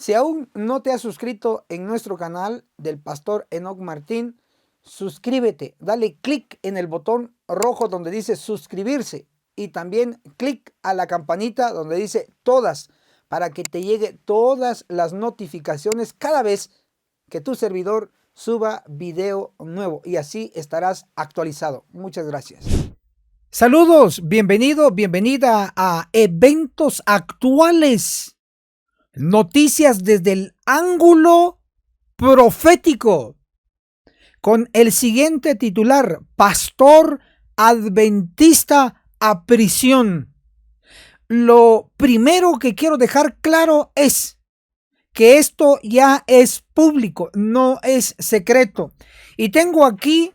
Si aún no te has suscrito en nuestro canal del Pastor Enoc Martín, suscríbete, dale clic en el botón rojo donde dice suscribirse y también clic a la campanita donde dice todas para que te llegue todas las notificaciones cada vez que tu servidor suba video nuevo y así estarás actualizado. Muchas gracias. Saludos, bienvenido, bienvenida a Eventos Actuales. Noticias desde el ángulo profético. Con el siguiente titular: Pastor Adventista a prisión. Lo primero que quiero dejar claro es que esto ya es público, no es secreto. Y tengo aquí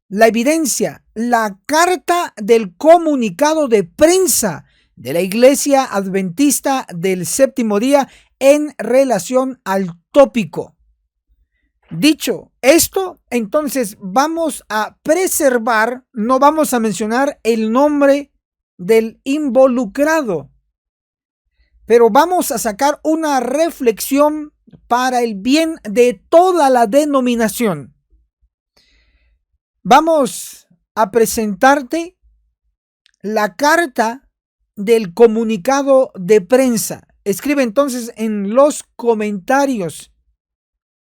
la evidencia, la carta del comunicado de prensa de la Iglesia Adventista del Séptimo Día en relación al tópico. Dicho esto, entonces vamos a preservar, no vamos a mencionar el nombre del involucrado, pero vamos a sacar una reflexión para el bien de toda la denominación. Vamos a presentarte la carta del comunicado de prensa. Escribe entonces en los comentarios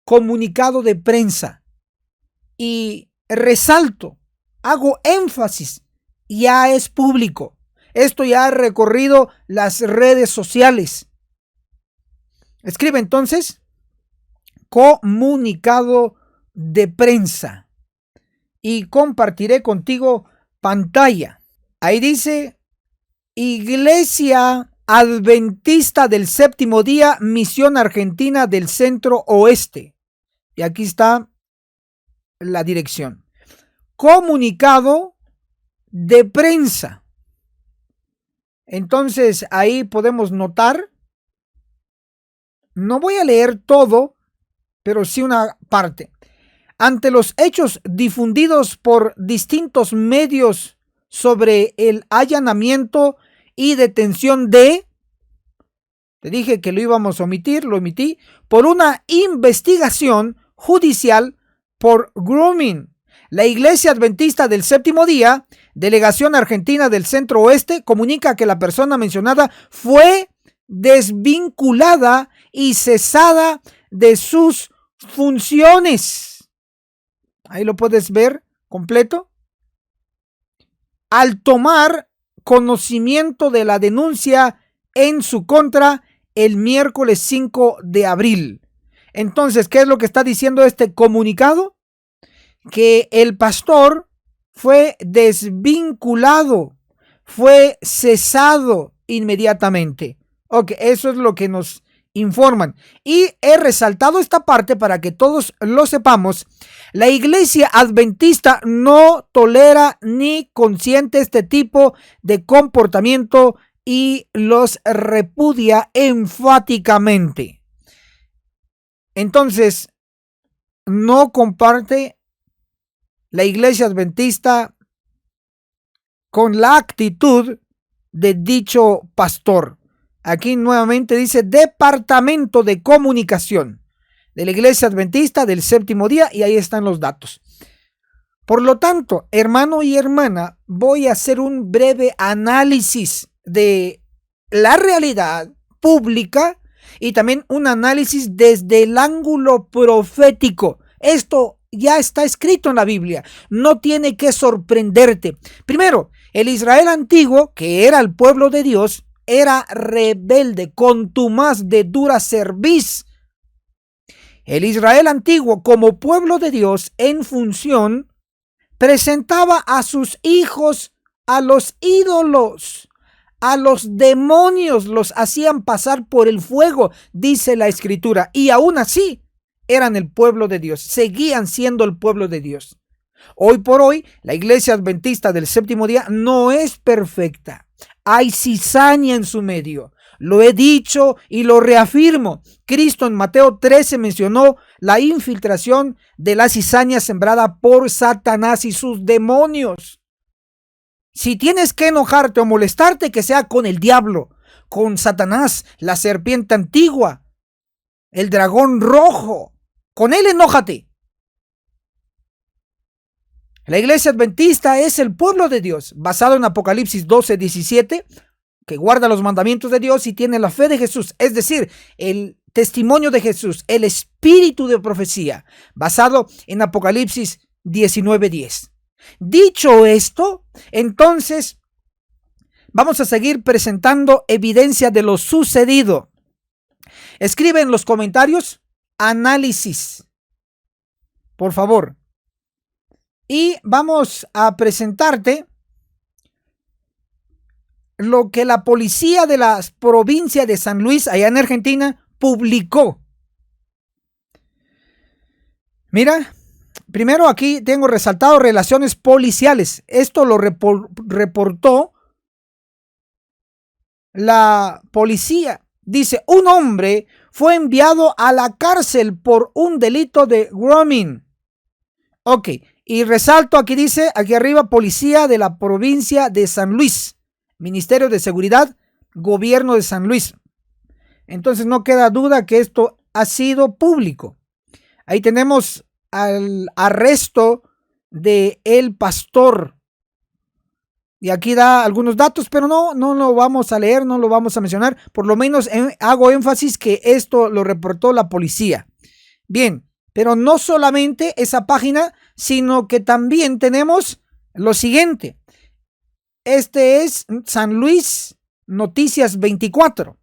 comunicado de prensa y resalto, hago énfasis, ya es público. Esto ya ha recorrido las redes sociales. Escribe entonces comunicado de prensa y compartiré contigo pantalla. Ahí dice: Iglesia Adventista del Séptimo Día, Misión Argentina del Centro Oeste. Y aquí está la dirección. Comunicado de prensa. Entonces ahí podemos notar, no voy a leer todo, pero sí una parte. Ante los hechos difundidos por distintos medios sobre el allanamiento y detención te dije que lo íbamos a omitir, lo omití, por una investigación judicial por grooming. La Iglesia Adventista del Séptimo Día, Delegación Argentina del Centro Oeste, comunica que la persona mencionada fue desvinculada y cesada de sus funciones. Ahí lo puedes ver completo. Al tomar conocimiento de la denuncia en su contra el miércoles 5 de abril. Entonces, ¿qué es lo que está diciendo este comunicado? Que el pastor fue desvinculado, fue cesado inmediatamente. Ok, eso es lo que nos informan. Y he resaltado esta parte para que todos lo sepamos. La Iglesia Adventista no tolera ni consiente este tipo de comportamiento y los repudia enfáticamente. Entonces, no comparte la Iglesia Adventista con la actitud de dicho pastor. Aquí nuevamente dice Departamento de Comunicación de la Iglesia Adventista del Séptimo Día, y ahí están los datos. Por lo tanto, hermano y hermana, voy a hacer un breve análisis de la realidad pública y también un análisis desde el ángulo profético. Esto ya está escrito en la Biblia, no tiene que sorprenderte. Primero, el Israel antiguo, que era el pueblo de Dios, era rebelde, contumaz, de dura cerviz. El Israel antiguo, como pueblo de Dios en función, presentaba a sus hijos a los ídolos, a los demonios, los hacían pasar por el fuego, dice la Escritura, y aún así eran el pueblo de Dios, seguían siendo el pueblo de Dios. Hoy por hoy, la Iglesia Adventista del Séptimo Día no es perfecta. Hay cizaña en su medio. Lo he dicho y lo reafirmo. Cristo en Mateo 13 mencionó la infiltración de la cizaña sembrada por Satanás y sus demonios. Si tienes que enojarte o molestarte, que sea con el diablo, con Satanás, la serpiente antigua, el dragón rojo. Con él enójate. La iglesia adventista es el pueblo de Dios, basado en Apocalipsis 12:17, que guarda los mandamientos de Dios y tiene la fe de Jesús, es decir, el testimonio de Jesús, el espíritu de profecía, basado en Apocalipsis 19:10. Dicho esto, entonces vamos a seguir presentando evidencia de lo sucedido. Escribe en los comentarios análisis, por favor. Y vamos a presentarte lo que la policía de la provincia de San Luis, allá en Argentina, publicó. Mira, primero aquí tengo resaltado relaciones policiales. Esto lo reportó la policía. Dice, un hombre fue enviado a la cárcel por un delito de grooming. Ok, y resalto aquí dice, aquí arriba, policía de la provincia de San Luis, Ministerio de Seguridad, Gobierno de San Luis. Entonces no queda duda que esto ha sido público. Ahí tenemos al arresto de el pastor. Y aquí da algunos datos, pero no lo vamos a leer, no lo vamos a mencionar. Por lo menos hago énfasis que esto lo reportó la policía. Bien, pero no solamente esa página, sino que también tenemos lo siguiente. Este es San Luis Noticias 24.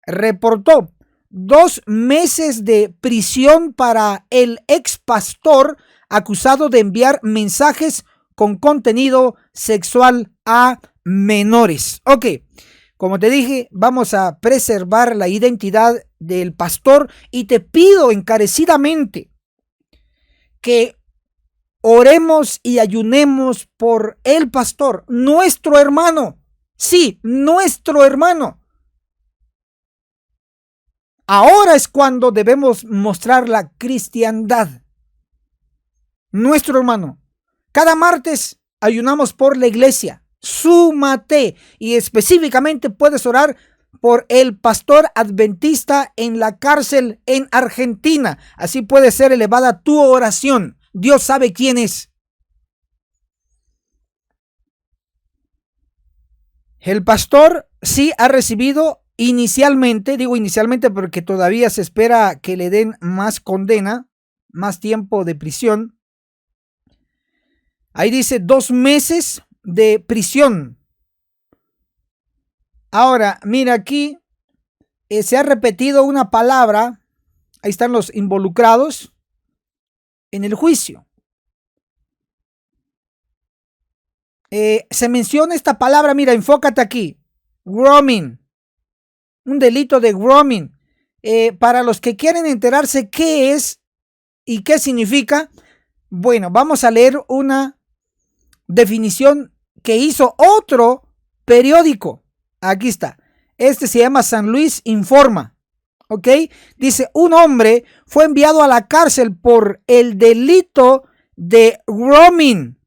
Reportó 2 meses de prisión para el ex pastor acusado de enviar mensajes con contenido sexual a menores. Ok, como te dije, vamos a preservar la identidad del pastor y te pido encarecidamente que oremos y ayunemos por el pastor, nuestro hermano. Sí, nuestro hermano. Ahora es cuando debemos mostrar la cristiandad. Nuestro hermano. Cada martes ayunamos por la iglesia. Súmate y específicamente puedes orar por el pastor adventista en la cárcel en Argentina. Así puede ser elevada tu oración. Dios sabe quién es. El pastor sí ha recibido inicialmente, digo inicialmente porque todavía se espera que le den más condena, más tiempo de prisión. Ahí dice 2 meses de prisión. Ahora, mira aquí, se ha repetido una palabra, ahí están los involucrados en el juicio. Se menciona esta palabra, mira, enfócate aquí, grooming, un delito de grooming. Para los que quieren enterarse qué es y qué significa, bueno, vamos a leer una definición que hizo otro periódico. Aquí está. Este se llama San Luis Informa. ¿Ok? Dice, un hombre fue enviado a la cárcel por el delito de grooming.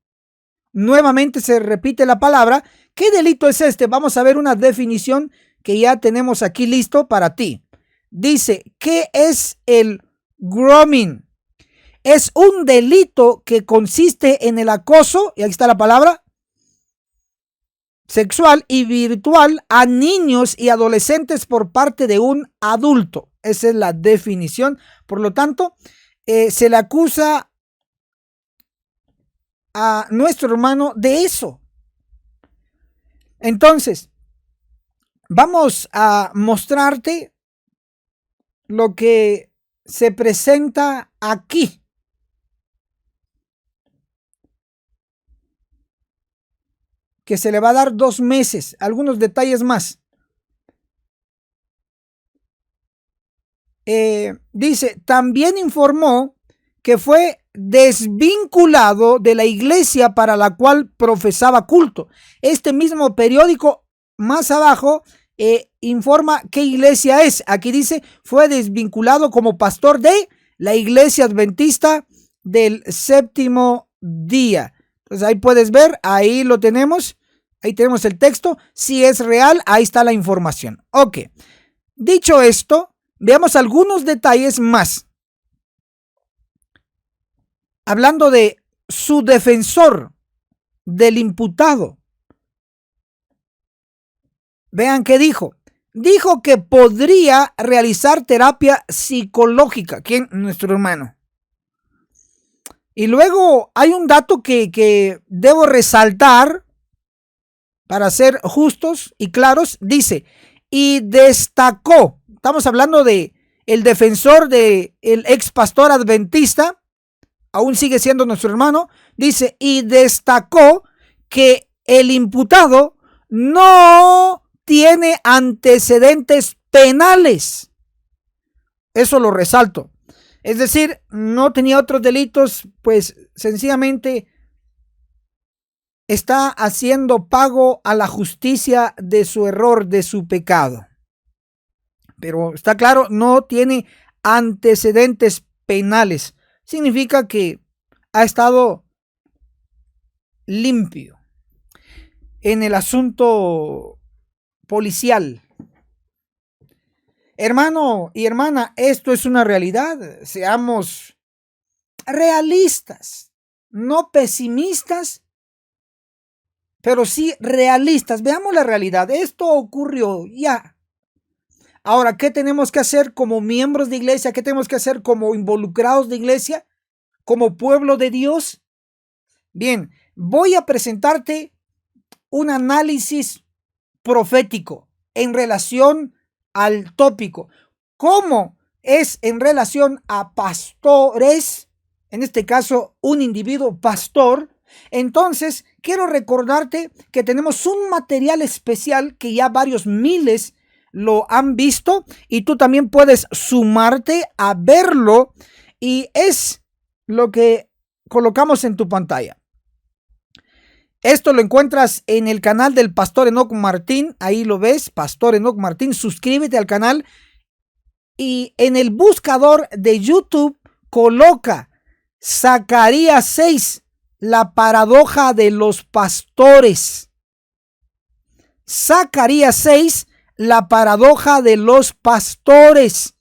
Nuevamente se repite la palabra. ¿Qué delito es este? Vamos a ver una definición que ya tenemos aquí listo para ti. Dice, ¿qué es el grooming? Es un delito que consiste en el acoso, y aquí está la palabra, sexual y virtual a niños y adolescentes por parte de un adulto. Esa es la definición. Por lo tanto, se le acusa a nuestro hermano de eso. Entonces, vamos a mostrarte lo que se presenta aquí. Que se le va a dar 2 meses, algunos detalles más. Dice, también informó que fue desvinculado de la iglesia para la cual profesaba culto. Este mismo periódico más abajo informa qué iglesia es. Aquí dice, fue desvinculado como pastor de la iglesia adventista del séptimo día. Entonces ahí puedes ver, ahí lo tenemos. Ahí tenemos el texto. Si es real, ahí está la información. Ok. Dicho esto, Veamos algunos detalles más. Hablando de su defensor, del imputado. Vean qué dijo. Dijo que podría realizar terapia psicológica. ¿Quién? Nuestro hermano. Y luego hay un dato que debo resaltar para ser justos y claros. Dice, y destacó, estamos hablando de el defensor del ex pastor adventista, aún sigue siendo nuestro hermano, dice, y destacó que el imputado no tiene antecedentes penales. Eso lo resalto. Es decir, no tenía otros delitos, pues sencillamente está haciendo pago a la justicia de su error, de su pecado. Pero está claro, no tiene antecedentes penales. Significa que ha estado limpio en el asunto policial. Hermano y hermana, esto es una realidad. Seamos realistas, no pesimistas, pero sí realistas. Veamos la realidad. Esto ocurrió ya. Ahora, ¿qué tenemos que hacer como miembros de iglesia? ¿Qué tenemos que hacer como involucrados de iglesia? Como pueblo de Dios. Bien, voy a presentarte un análisis profético en relación al tópico. ¿Cómo es en relación a pastores? En este caso, un individuo pastor. Entonces, quiero recordarte que tenemos un material especial que ya varios miles lo han visto y tú también puedes sumarte a verlo, y es lo que colocamos en tu pantalla. Esto lo encuentras en el canal del Pastor Enoc Martín, ahí lo ves, Pastor Enoc Martín, suscríbete al canal y en el buscador de YouTube coloca Zacarías 6, la paradoja de los pastores. Zacarías 6, la paradoja de los pastores.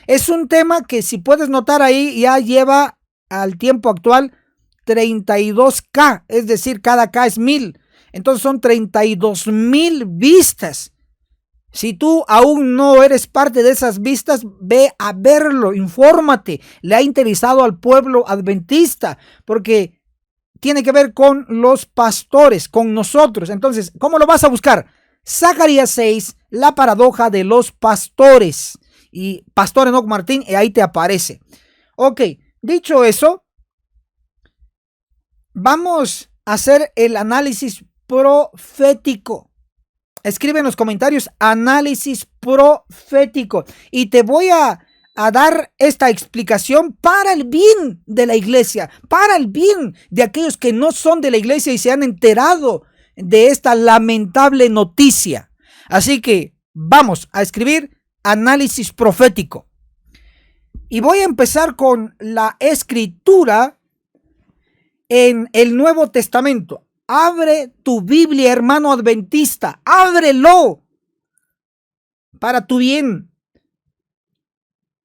Es un tema que, si puedes notar ahí, ya lleva al tiempo actual 32K, es decir, cada K es 1000. Entonces son 32,000 vistas. Si tú aún no eres parte de esas vistas, ve a verlo, infórmate. Le ha interesado al pueblo adventista, porque tiene que ver con los pastores, con nosotros. Entonces, ¿cómo lo vas a buscar? Zacarías 6, la paradoja de los pastores. Y Pastor Enoc Martín, y ahí te aparece. Ok, dicho eso, vamos a hacer el análisis profético. Escribe en los comentarios análisis profético. Y te voy a dar esta explicación para el bien de la iglesia, para el bien de aquellos que no son de la iglesia y se han enterado de esta lamentable noticia. Así que vamos a escribir análisis profético. Y voy a empezar con la escritura en el Nuevo Testamento. Abre tu Biblia, hermano adventista, ábrelo para tu bien.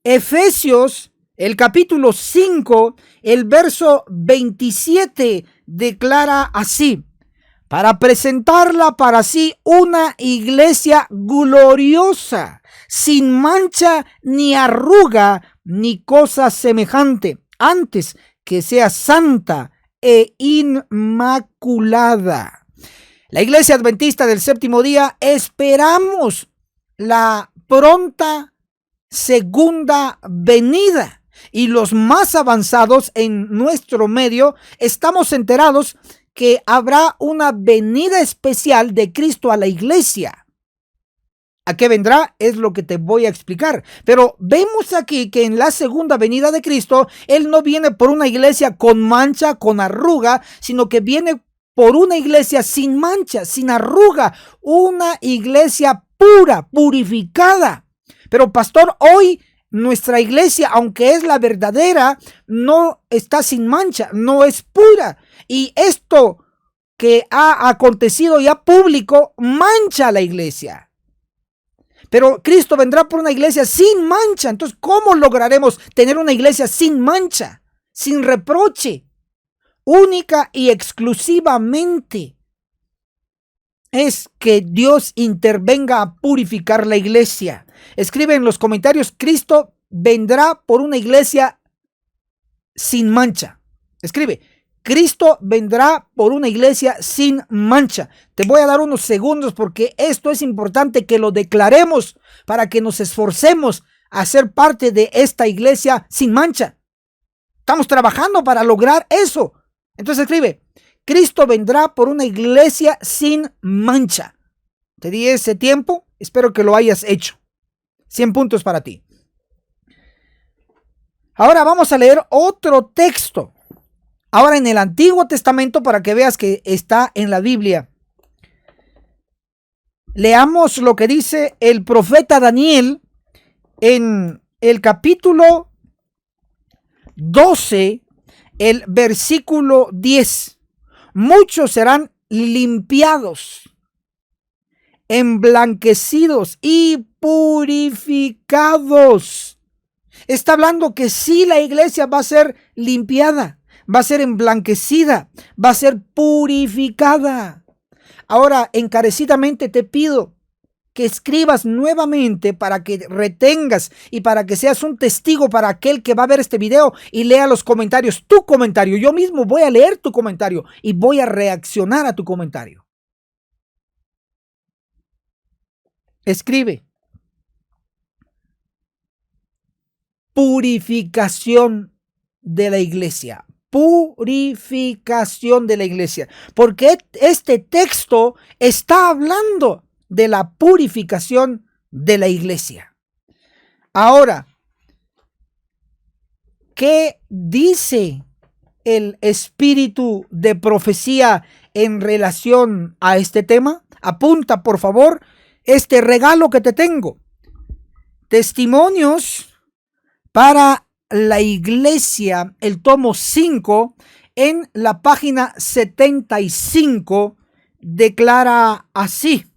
Efesios, el capítulo 5, el verso 27, declara así: para presentarla para sí una iglesia gloriosa, sin mancha ni arruga ni cosa semejante, antes que sea santa e inmaculada. La iglesia adventista del séptimo día esperamos la pronta segunda venida, y los más avanzados en nuestro medio estamos enterados que habrá una venida especial de Cristo a la iglesia. ¿A qué vendrá? Es lo que te voy a explicar. Pero vemos aquí que en la segunda venida de Cristo, Él no viene por una iglesia con mancha, con arruga, sino que viene por una iglesia sin mancha, sin arruga, una iglesia pura, purificada. Pero pastor, hoy nuestra iglesia, aunque es la verdadera, no está sin mancha, no es pura. Y esto que ha acontecido ya público mancha a la iglesia. Pero Cristo vendrá por una iglesia sin mancha. Entonces, ¿cómo lograremos tener una iglesia sin mancha, sin reproche? Única y exclusivamente es que Dios intervenga a purificar la iglesia. Escribe en los comentarios: Cristo vendrá por una iglesia sin mancha. Escribe: Cristo vendrá por una iglesia sin mancha. Te voy a dar unos segundos porque esto es importante que lo declaremos para que nos esforcemos a ser parte de esta iglesia sin mancha. Estamos trabajando para lograr eso. Entonces escribe: Cristo vendrá por una iglesia sin mancha. Te di ese tiempo, espero que lo hayas hecho. 100 puntos para ti. Ahora vamos a leer otro texto. Ahora en el Antiguo Testamento, para que veas que está en la Biblia. Leamos lo que dice el profeta Daniel en el capítulo 12, el versículo 10. Muchos serán limpiados, emblanquecidos y purificados. Está hablando que sí, la iglesia va a ser limpiada, va a ser emblanquecida, va a ser purificada. Ahora, encarecidamente te pido que escribas nuevamente para que retengas y para que seas un testigo para aquel que va a ver este video y lea los comentarios, tu comentario. Yo mismo voy a leer tu comentario y voy a reaccionar a tu comentario. Escribe: purificación de la iglesia. Purificación de la iglesia. Porque este texto está hablando de la purificación de la iglesia. Ahora, ¿qué dice el espíritu de profecía en relación a este tema? Apunta, por favor, este regalo que te tengo. Testimonios para la iglesia, el tomo 5, en la página 75, declara así: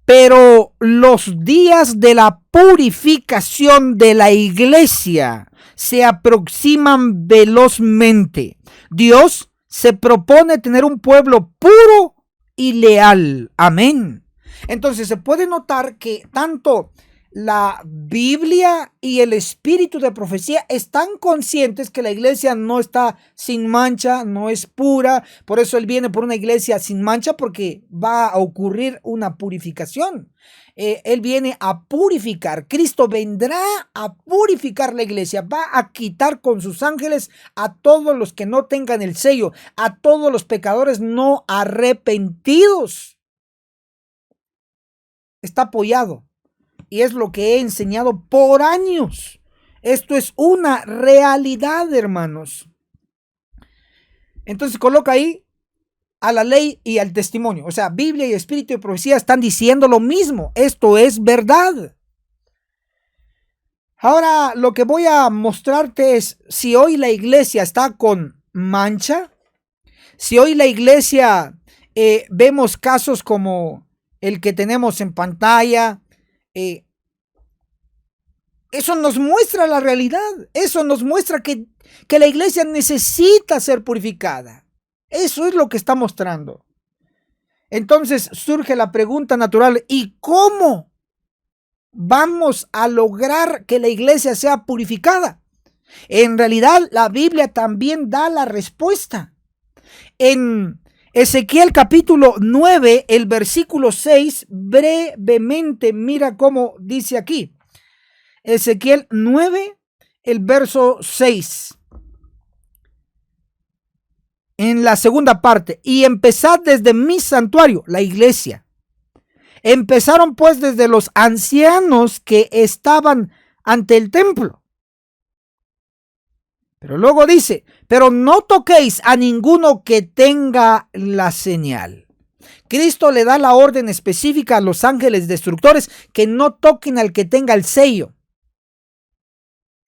pero los días de la purificación de la iglesia se aproximan velozmente. Dios se propone tener un pueblo puro y leal. Amén. Entonces se puede notar que tanto la Biblia y el espíritu de profecía están conscientes que la iglesia no está sin mancha, no es pura. Por eso él viene por una iglesia sin mancha, porque va a ocurrir una purificación. Él viene a purificar. Cristo vendrá a purificar la iglesia. Va a quitar con sus ángeles a todos los que no tengan el sello, a todos los pecadores no arrepentidos. Está apoyado. Y es lo que he enseñado por años. Esto es una realidad, hermanos. Entonces coloca ahí a la ley y al testimonio. O sea, Biblia y espíritu de profecía están diciendo lo mismo. Esto es verdad. Ahora lo que voy a mostrarte es si hoy la iglesia está con mancha. Si hoy la iglesia vemos casos como el que tenemos en pantalla. Eso nos muestra la realidad. Eso nos muestra que la iglesia necesita ser purificada. Eso es lo que está mostrando. Entonces surge la pregunta natural: ¿y cómo vamos a lograr que la iglesia sea purificada? En realidad la Biblia también da la respuesta. En Ezequiel capítulo 9, el versículo 6, brevemente mira cómo dice aquí. Ezequiel 9, el verso 6. En la segunda parte: y empezad desde mi santuario, la iglesia. Empezaron pues desde los ancianos que estaban ante el templo. Pero luego dice: pero no toquéis a ninguno que tenga la señal. Cristo le da la orden específica a los ángeles destructores que no toquen al que tenga el sello.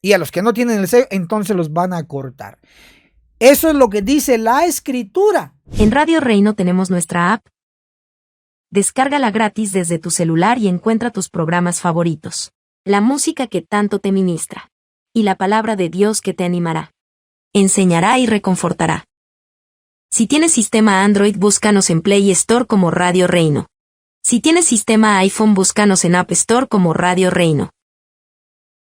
Y a los que no tienen el sello, entonces los van a cortar. Eso es lo que dice la Escritura. En Radio Reino tenemos nuestra app. Descárgala gratis desde tu celular y encuentra tus programas favoritos, la música que tanto te ministra, y la palabra de Dios que te animará, enseñará y reconfortará. Si tienes sistema Android, búscanos en Play Store como Radio Reino. Si tienes sistema iPhone, búscanos en App Store como Radio Reino.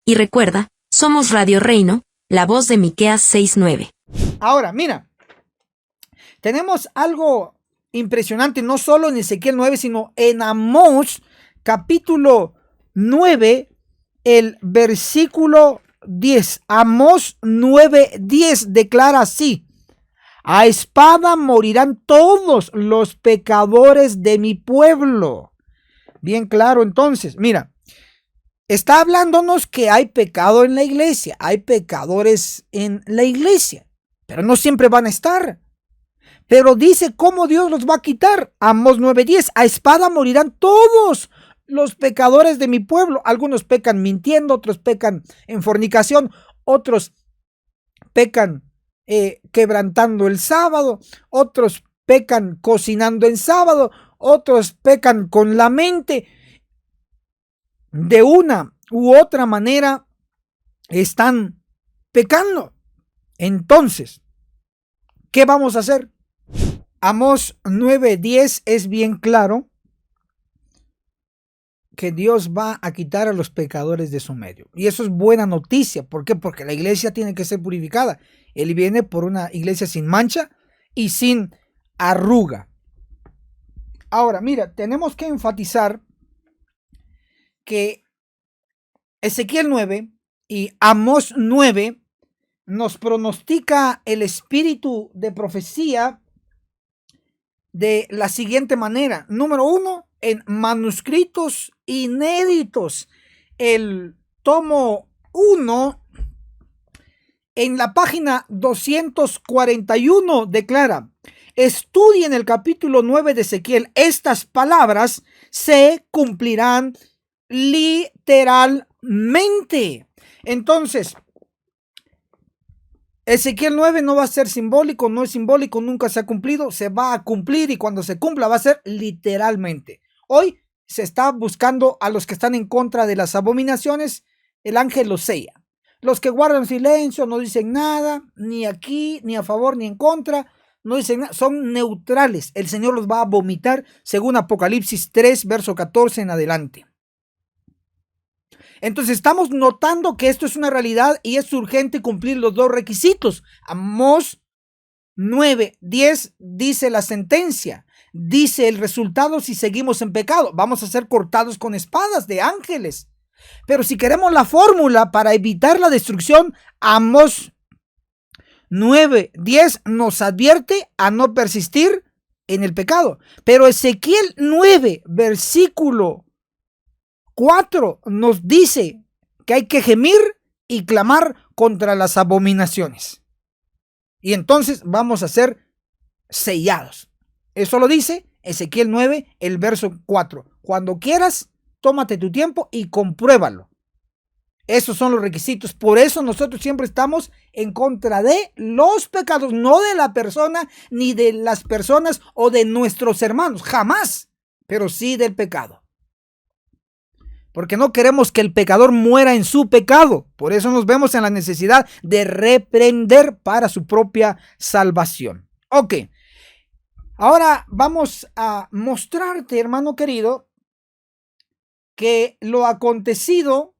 Y recuerda, somos Radio Reino, la voz de Miqueas 6:9. Ahora, mira, tenemos algo impresionante, no solo en Ezequiel 9, sino en Amós, capítulo 9, el versículo 10. Amós 9:10 declara así: a espada morirán todos los pecadores de mi pueblo. Bien claro, entonces, mira, está hablándonos que hay pecado en la iglesia, hay pecadores en la iglesia, pero no siempre van a estar. Pero dice cómo Dios los va a quitar. Amós 9:10, a espada morirán todos los pecadores de mi pueblo. Algunos pecan mintiendo, otros pecan en fornicación, otros pecan quebrantando el sábado, otros pecan cocinando en sábado, otros pecan con la mente. De una u otra manera están pecando. Entonces, ¿qué vamos a hacer? Amós 9:10 es bien claro que Dios va a quitar a los pecadores de su medio. Y eso es buena noticia. ¿Por qué? Porque la iglesia tiene que ser purificada. Él viene por una iglesia sin mancha y sin arruga. Ahora, mira, tenemos que enfatizar que Ezequiel 9 y Amós 9 nos pronostica el espíritu de profecía de la siguiente manera. Número 1, en manuscritos inéditos. El tomo 1, en la página 241, declara: estudien el capítulo 9 de Ezequiel. Estas palabras se cumplirán literalmente. Entonces, Ezequiel 9 no va a ser simbólico, no es simbólico, nunca se ha cumplido, se va a cumplir, y cuando se cumpla va a ser literalmente. Hoy se está buscando a los que están en contra de las abominaciones, el ángel los sella. Los que guardan silencio, no dicen nada, ni aquí, ni a favor, ni en contra, no dicen nada, son neutrales. El Señor los va a vomitar, según Apocalipsis 3, verso 14 en adelante. Entonces estamos notando que esto es una realidad y es urgente cumplir los dos requisitos. Amós 9:10 dice la sentencia, dice el resultado si seguimos en pecado. Vamos a ser cortados con espadas de ángeles. Pero si queremos la fórmula para evitar la destrucción, Amós 9:10 nos advierte a no persistir en el pecado. Pero Ezequiel 9, versículo 4 nos dice que hay que gemir y clamar contra las abominaciones. Y entonces vamos a ser sellados. Eso lo dice Ezequiel 9, el verso 4. Cuando quieras, tómate tu tiempo y compruébalo. Esos son los requisitos. Por eso nosotros siempre estamos en contra de los pecados, no de la persona, ni de las personas o de nuestros hermanos. Jamás. Pero sí del pecado. Porque no queremos que el pecador muera en su pecado. Por eso nos vemos en la necesidad de reprender para su propia salvación. Ok. Ahora vamos a mostrarte, hermano querido, que lo acontecido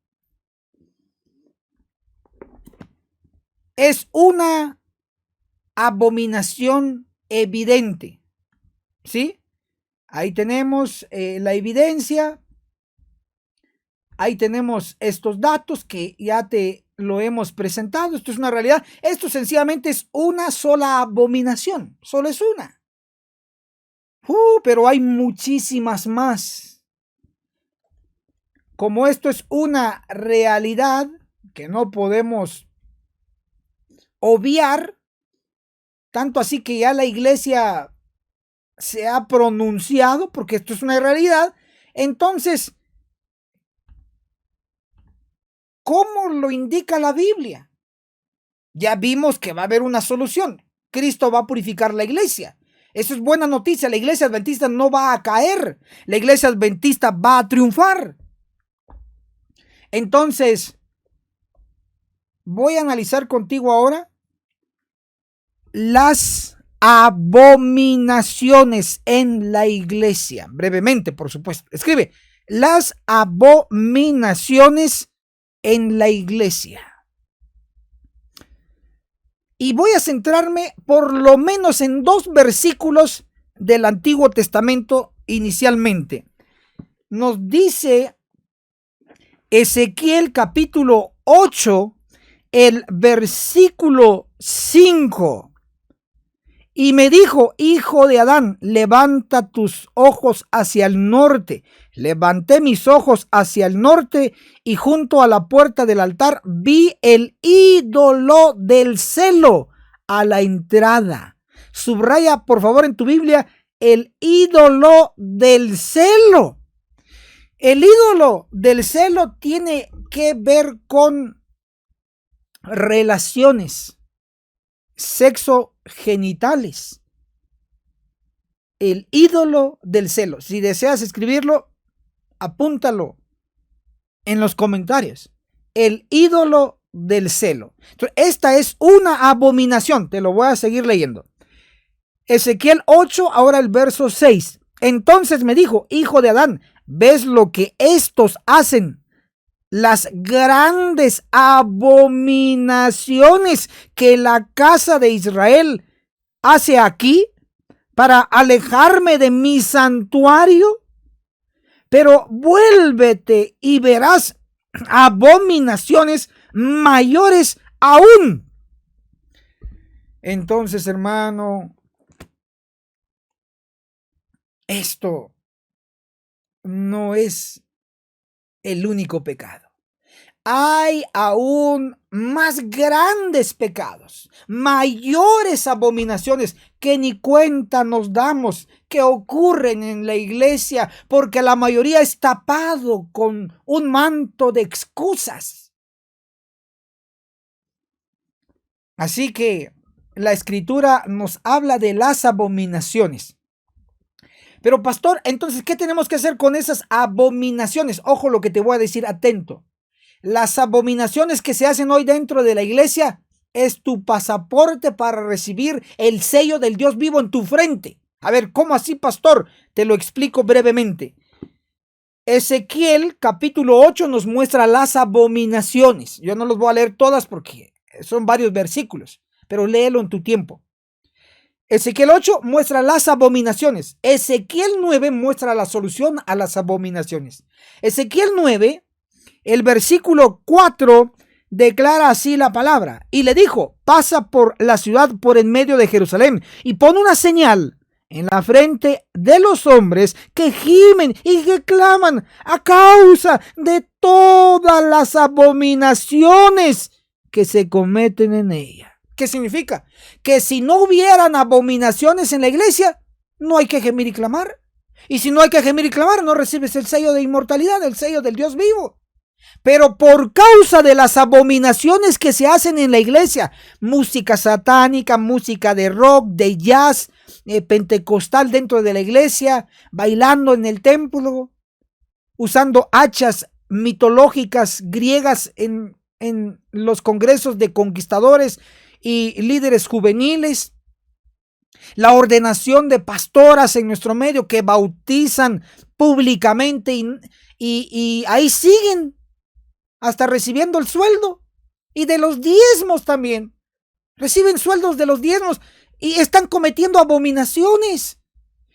es una abominación evidente. ¿Sí? Ahí tenemos la evidencia. Ahí tenemos estos datos que ya te lo hemos presentado. Esto es una realidad. Esto sencillamente es una sola abominación. Solo es una. Pero hay muchísimas más. Como esto es una realidad que no podemos obviar, tanto así que ya la iglesia se ha pronunciado, porque esto es una realidad. Entonces, ¿cómo lo indica la Biblia? Ya vimos que va a haber una solución. Cristo va a purificar la iglesia. Eso es buena noticia. La iglesia adventista no va a caer. La iglesia adventista va a triunfar. Entonces, voy a analizar contigo ahora las abominaciones en la iglesia. Brevemente, por supuesto. Escribe, las abominaciones en la iglesia. Y voy a centrarme por lo menos en 2 versículos del Antiguo Testamento inicialmente. Nos dice Ezequiel capítulo 8, el versículo 5. Y me dijo, hijo de Adán, levanta tus ojos hacia el norte. Levanté mis ojos hacia el norte y junto a la puerta del altar vi el ídolo del celo a la entrada. Subraya, por favor, en tu Biblia, el ídolo del celo. El ídolo del celo tiene que ver con relaciones sexogenitales. El ídolo del celo. Si deseas escribirlo, apúntalo en los comentarios. El ídolo del celo. Entonces, esta es una abominación. Te lo voy a seguir leyendo. Ezequiel 8, ahora el verso 6. Entonces me dijo, hijo de Adán, ¿ves lo que estos hacen? Las grandes abominaciones que la casa de Israel hace aquí para alejarme de mi santuario. Pero vuélvete y verás abominaciones mayores aún. Entonces, hermano, esto no es el único pecado. Hay aún más grandes pecados, mayores abominaciones que ni cuenta nos damos que ocurren en la iglesia, porque la mayoría es tapado con un manto de excusas. Así que la escritura nos habla de las abominaciones. Pero pastor, entonces, ¿qué tenemos que hacer con esas abominaciones? Ojo lo que te voy a decir, atento. Las abominaciones que se hacen hoy dentro de la iglesia es tu pasaporte para recibir el sello del Dios vivo en tu frente. A ver, ¿cómo así, pastor? Te lo explico brevemente. Ezequiel capítulo 8 nos muestra las abominaciones. Yo no los voy a leer todas porque son varios versículos, pero léelo en tu tiempo. Ezequiel 8 muestra las abominaciones. Ezequiel 9 muestra la solución a las abominaciones. Ezequiel 9, el versículo 4 declara así la palabra. Y le dijo, pasa por la ciudad por en medio de Jerusalén y pon una señal en la frente de los hombres que gimen y que claman a causa de todas las abominaciones que se cometen en ella. ¿Qué significa? Que si no hubieran abominaciones en la iglesia, no hay que gemir y clamar. Y si no hay que gemir y clamar, no recibes el sello de inmortalidad, el sello del Dios vivo. Pero por causa de las abominaciones que se hacen en la iglesia, música satánica, música de rock, de jazz, pentecostal dentro de la iglesia, bailando en el templo, usando hachas mitológicas griegas en los congresos de conquistadores y líderes juveniles, la ordenación de pastoras en nuestro medio que bautizan públicamente y ahí siguen hasta recibiendo el sueldo y de los diezmos también. Reciben sueldos de los diezmos y están cometiendo abominaciones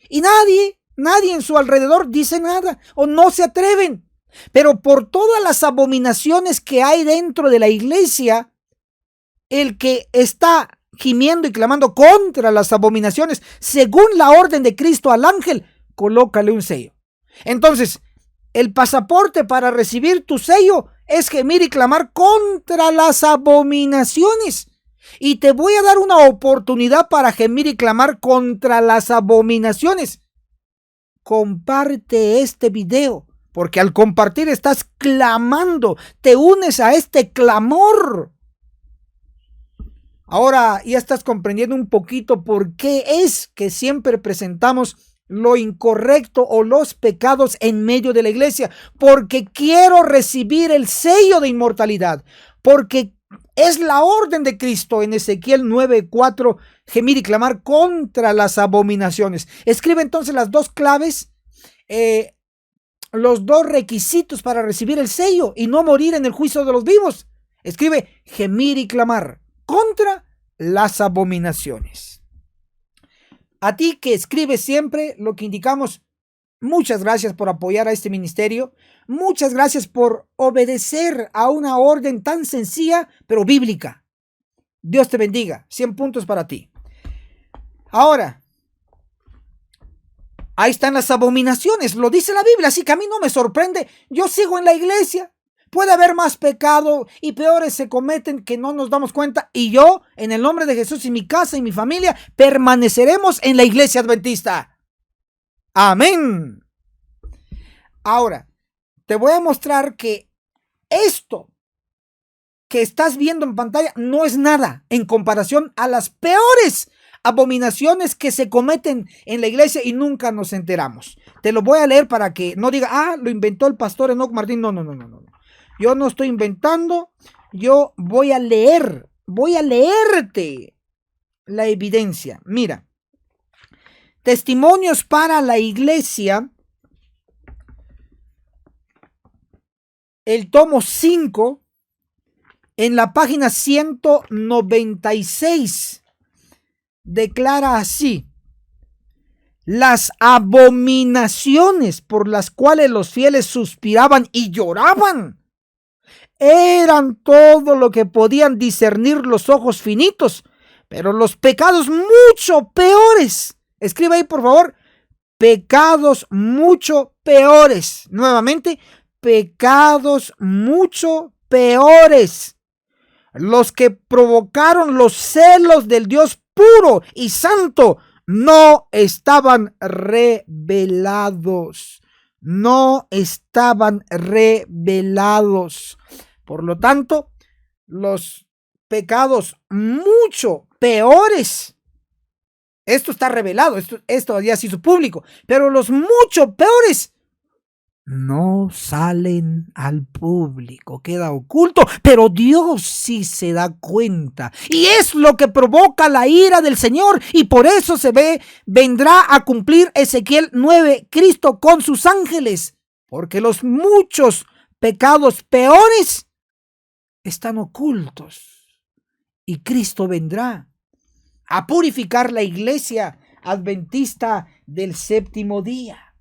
y nadie en su alrededor dice nada o no se atreven. Pero por todas las abominaciones que hay dentro de la iglesia, el que está gimiendo y clamando contra las abominaciones, según la orden de Cristo al ángel, colócale un sello. Entonces, el pasaporte para recibir tu sello es gemir y clamar contra las abominaciones. Y te voy a dar una oportunidad para gemir y clamar contra las abominaciones. Comparte este video, porque al compartir estás clamando, te unes a este clamor. Ahora ya estás comprendiendo un poquito por qué es que siempre presentamos lo incorrecto o los pecados en medio de la iglesia. Porque quiero recibir el sello de inmortalidad. Porque es la orden de Cristo en Ezequiel 9:4, gemir y clamar contra las abominaciones. Escribe entonces las dos claves, los dos requisitos para recibir el sello y no morir en el juicio de los vivos. Escribe gemir y clamar contra las abominaciones. A ti que escribes siempre, lo que indicamos, muchas gracias por apoyar a este ministerio. Muchas gracias por obedecer a una orden tan sencilla, pero bíblica. Dios te bendiga. 100 puntos para ti. Ahora, ahí están las abominaciones. Lo dice la Biblia, así que a mí no me sorprende. Yo sigo en la iglesia. Puede haber más pecado y peores se cometen que no nos damos cuenta. Y yo, en el nombre de Jesús y mi casa y mi familia, permaneceremos en la iglesia adventista. Amén. Ahora, te voy a mostrar que esto que estás viendo en pantalla no es nada en comparación a las peores abominaciones que se cometen en la iglesia y nunca nos enteramos. Te lo voy a leer para que no diga, lo inventó el pastor Enoch Martín. No. Yo no estoy inventando, yo voy a leerte la evidencia. Mira, Testimonios para la Iglesia, el tomo 5, en la página 196, declara así: las abominaciones por las cuales los fieles suspiraban y lloraban eran todo lo que podían discernir los ojos finitos, pero los pecados mucho peores. Escriba ahí, por favor, pecados mucho peores. Nuevamente, pecados mucho peores. Los que provocaron los celos del Dios puro y santo no estaban revelados. No estaban revelados. Por lo tanto, los pecados mucho peores, esto está revelado, esto ya se hizo público, pero los mucho peores no salen al público, queda oculto, pero Dios sí se da cuenta. Y es lo que provoca la ira del Señor, y por eso vendrá a cumplir Ezequiel 9, Cristo con sus ángeles, porque los muchos pecados peores están ocultos y Cristo vendrá a purificar la iglesia adventista del séptimo día.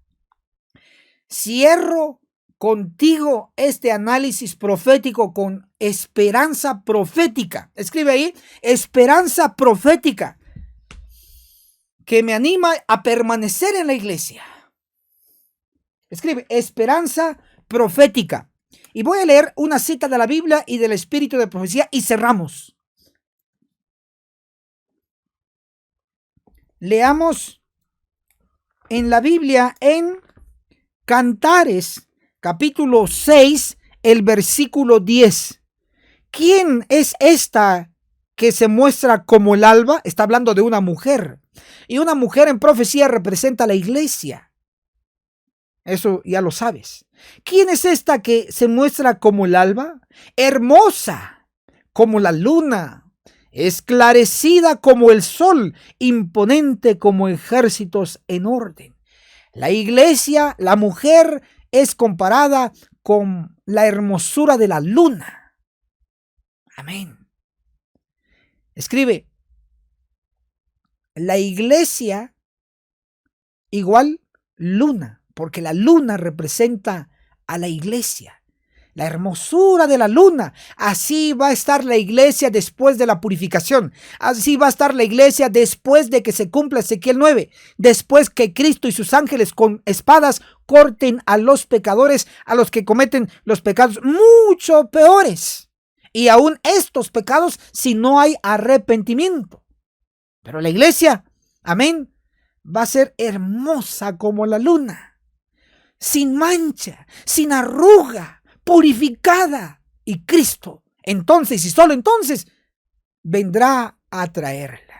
Cierro contigo este análisis profético con esperanza profética. Escribe ahí, esperanza profética, que me anima a permanecer en la iglesia. Escribe, esperanza profética. Y voy a leer una cita de la Biblia y del Espíritu de Profecía y cerramos. Leamos en la Biblia en Cantares, capítulo 6, el versículo 10. ¿Quién es esta que se muestra como el alba? Está hablando de una mujer. Y una mujer en profecía representa a la iglesia. Eso ya lo sabes. ¿Quién es esta que se muestra como el alba? Hermosa como la luna, esclarecida como el sol, imponente como ejércitos en orden. La iglesia, la mujer, es comparada con la hermosura de la luna. Amén. Escribe, la iglesia igual luna, porque la luna representa a la iglesia, la hermosura de la luna. Así va a estar la iglesia después de la purificación. Así va a estar la iglesia después de que se cumpla Ezequiel 9, después que Cristo y sus ángeles con espadas corten a los pecadores, a los que cometen los pecados mucho peores. Y aún estos pecados si no hay arrepentimiento. Pero la iglesia, amén, va a ser hermosa como la luna, sin mancha, sin arruga, purificada. Y Cristo, entonces y solo entonces, vendrá a traerla.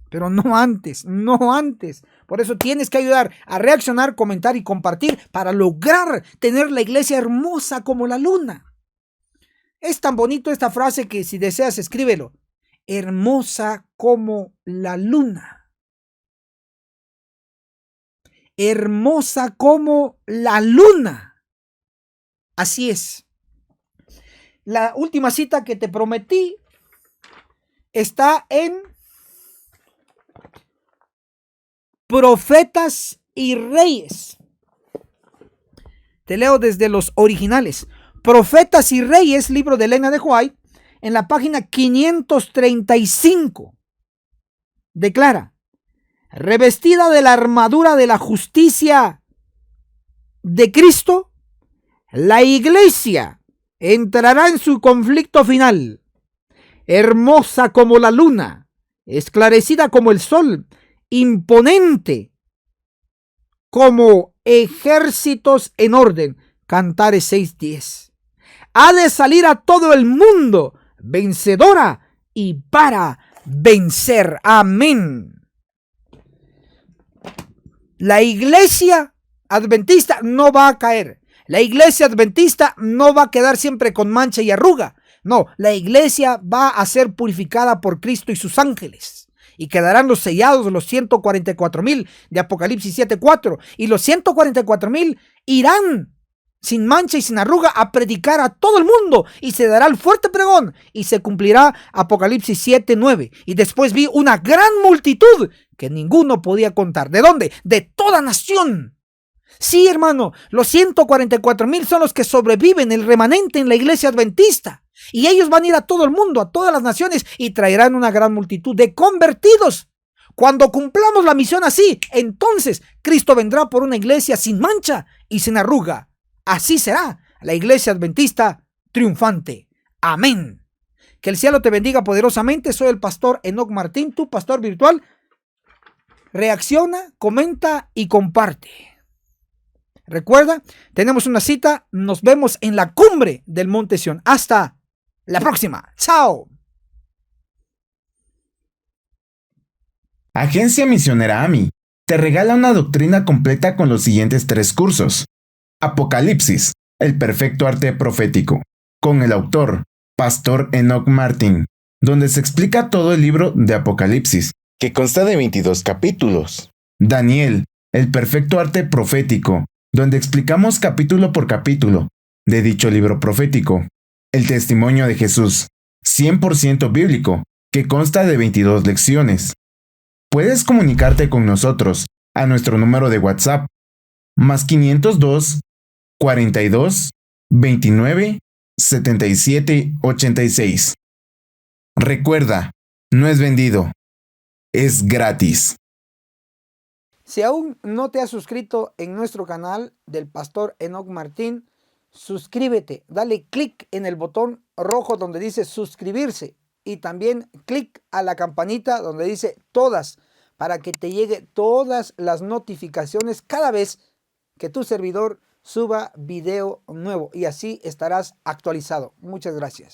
Pero no antes, no antes. Por eso tienes que ayudar a reaccionar, comentar y compartir para lograr tener la iglesia hermosa como la luna. Es tan bonito esta frase que si deseas escríbelo. Hermosa como la luna. Hermosa como la luna. Así es. La última cita que te prometí está en Profetas y Reyes. Te leo desde los originales. Profetas y Reyes, libro de Elena de White, en la página 535. Declara: revestida de la armadura de la justicia de Cristo, la iglesia entrará en su conflicto final, hermosa como la luna, esclarecida como el sol, imponente como ejércitos en orden. Cantares 6:10. Ha de salir a todo el mundo vencedora y para vencer. Amén. La iglesia adventista no va a caer. La iglesia adventista no va a quedar siempre con mancha y arruga. No, la iglesia va a ser purificada por Cristo y sus ángeles. Y quedarán los sellados, los 144,000 de Apocalipsis 7:4. Y los 144,000 irán sin mancha y sin arruga a predicar a todo el mundo. Y se dará el fuerte pregón. Y se cumplirá Apocalipsis 7:9. Y después vi una gran multitud que ninguno podía contar. ¿De dónde? De toda nación. Sí, hermano, los 144,000 son los que sobreviven, el remanente en la iglesia adventista. Y ellos van a ir a todo el mundo, a todas las naciones, y traerán una gran multitud de convertidos. Cuando cumplamos la misión así, entonces Cristo vendrá por una iglesia sin mancha y sin arruga. Así será la iglesia adventista triunfante. Amén. Que el cielo te bendiga poderosamente. Soy el pastor Enoc Martín, tu pastor virtual. Reacciona, comenta y comparte. Recuerda, tenemos una cita. Nos vemos en la cumbre del Monte Sión. Hasta la próxima. ¡Chao! Agencia Misionera AMI te regala una doctrina completa con los siguientes 3 cursos. Apocalipsis, el perfecto arte profético, con el autor, Pastor Enoc Martín, donde se explica todo el libro de Apocalipsis, que consta de 22 capítulos. Daniel, el perfecto arte profético, donde explicamos capítulo por capítulo de dicho libro profético. El testimonio de Jesús, 100% bíblico, que consta de 22 lecciones. Puedes comunicarte con nosotros a nuestro número de WhatsApp, más 502 42 29 77 86. Recuerda, no es vendido, es gratis. Si aún no te has suscrito en nuestro canal del pastor Enoc Martín, suscríbete, dale clic en el botón rojo donde dice suscribirse y también clic a la campanita donde dice todas para que te llegue todas las notificaciones cada vez que tu servidor suba video nuevo y así estarás actualizado. Muchas gracias.